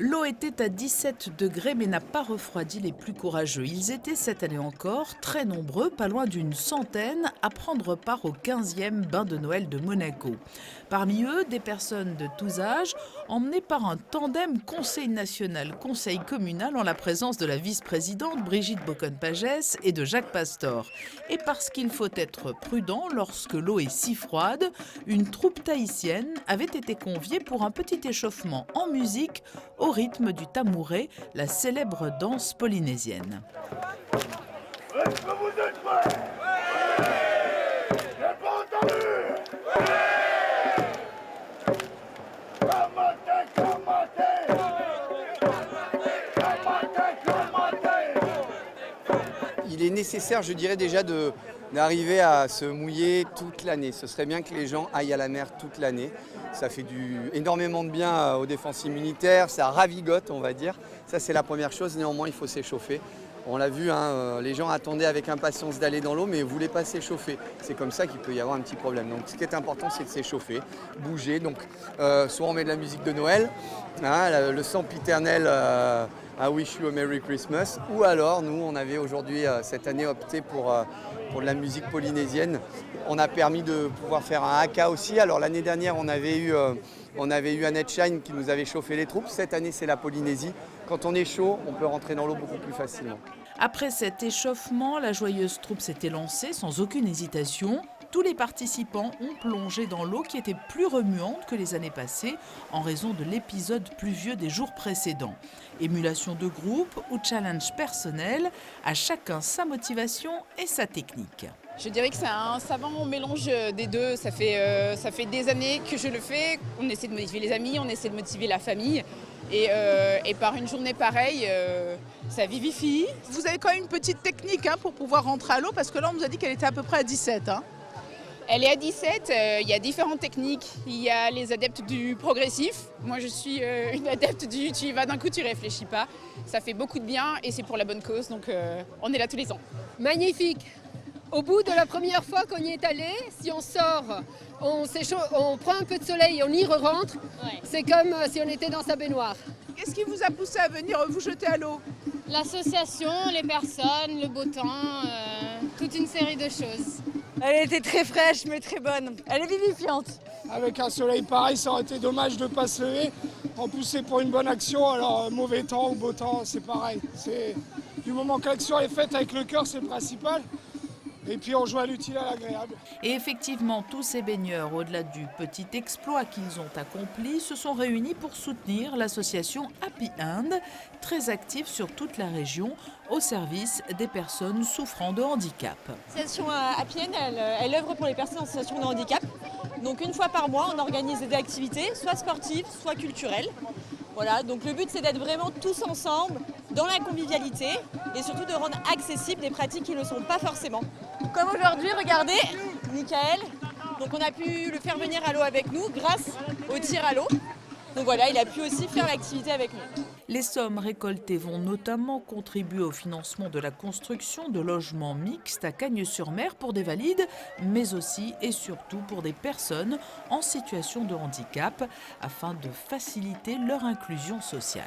L'eau était à 17 degrés mais n'a pas refroidi les plus courageux. Ils étaient cette année encore très nombreux, pas loin d'une centaine, à prendre part au 15e bain de Noël de Monaco. Parmi eux, des personnes de tous âges, emmenées par un tandem Conseil national, Conseil communal en la présence de la vice-présidente Brigitte Boccon-Pagès et de Jacques Pastor. Et parce qu'il faut être prudent lorsque l'eau est si froide, une troupe tahitienne avait été conviée pour un petit échauffement en musique au rythme du tamouré, la célèbre danse polynésienne. Est-ce que vous êtes prêts? Ouais. J'ai pas entendu. Il est nécessaire, je dirais déjà, d'arriver à se mouiller toute l'année. Ce serait bien que les gens aillent à la mer toute l'année. Ça fait énormément de bien aux défenses immunitaires, ça ravigote, on va dire. Ça, c'est la première chose. Néanmoins, il faut s'échauffer. On l'a vu, les gens attendaient avec impatience d'aller dans l'eau, mais ne voulaient pas s'échauffer. C'est comme ça qu'il peut y avoir un petit problème. Donc, ce qui est important, c'est de s'échauffer, bouger. Donc, soit on met de la musique de Noël, le sempiternel I Wish You a Merry Christmas, ou alors, nous, on avait aujourd'hui, cette année, opté pour de la musique polynésienne. On a permis de pouvoir faire un haka aussi. Alors, l'année dernière, on avait eu Annette Shine qui nous avait chauffé les troupes. Cette année, c'est la Polynésie. Quand on est chaud, on peut rentrer dans l'eau beaucoup plus facilement. Après cet échauffement, la joyeuse troupe s'était lancée sans aucune hésitation. Tous les participants ont plongé dans l'eau qui était plus remuante que les années passées en raison de l'épisode pluvieux des jours précédents. Émulation de groupe ou challenge personnel, à chacun sa motivation et sa technique. Je dirais que c'est un savant mélange des deux. Ça fait des années que je le fais. On essaie de motiver les amis, on essaie de motiver la famille. Et par une journée pareille, ça vivifie. Vous avez quand même une petite technique pour pouvoir rentrer à l'eau, parce que là, on nous a dit qu'elle était à peu près à 17. Elle est à 17, il y a différentes techniques. Il y a les adeptes du progressif. Moi, je suis une adepte du tu y vas d'un coup, tu réfléchis pas. Ça fait beaucoup de bien et c'est pour la bonne cause, donc on est là tous les ans. Magnifique! Au bout de la première fois qu'on y est allé, si on sort, on prend un peu de soleil et on y re-rentre, ouais. C'est comme si on était dans sa baignoire. Qu'est-ce qui vous a poussé à venir vous jeter à l'eau? L'association, les personnes, le beau temps, toute une série de choses. Elle était très fraîche mais très bonne. Elle est vivifiante. Avec un soleil pareil, ça aurait été dommage de ne pas se lever. En plus, c'est pour une bonne action, alors mauvais temps ou beau temps, c'est pareil. Du moment que l'action est faite avec le cœur, c'est le principal. Et puis on joue à l'utile à l'agréable. Et effectivement, tous ces baigneurs, au-delà du petit exploit qu'ils ont accompli, se sont réunis pour soutenir l'association Happy End, très active sur toute la région, au service des personnes souffrant de handicap. L'association Happy End, elle œuvre pour les personnes en situation de handicap. Donc une fois par mois, on organise des activités, soit sportives, soit culturelles. Voilà, donc le but c'est d'être vraiment tous ensemble dans la convivialité et surtout de rendre accessibles des pratiques qui ne le sont pas forcément. Comme aujourd'hui, regardez, Michael, donc on a pu le faire venir à l'eau avec nous grâce au tir à l'eau. Donc voilà, il a pu aussi faire l'activité avec nous. Les sommes récoltées vont notamment contribuer au financement de la construction de logements mixtes à Cagnes-sur-Mer pour des valides, mais aussi et surtout pour des personnes en situation de handicap, afin de faciliter leur inclusion sociale.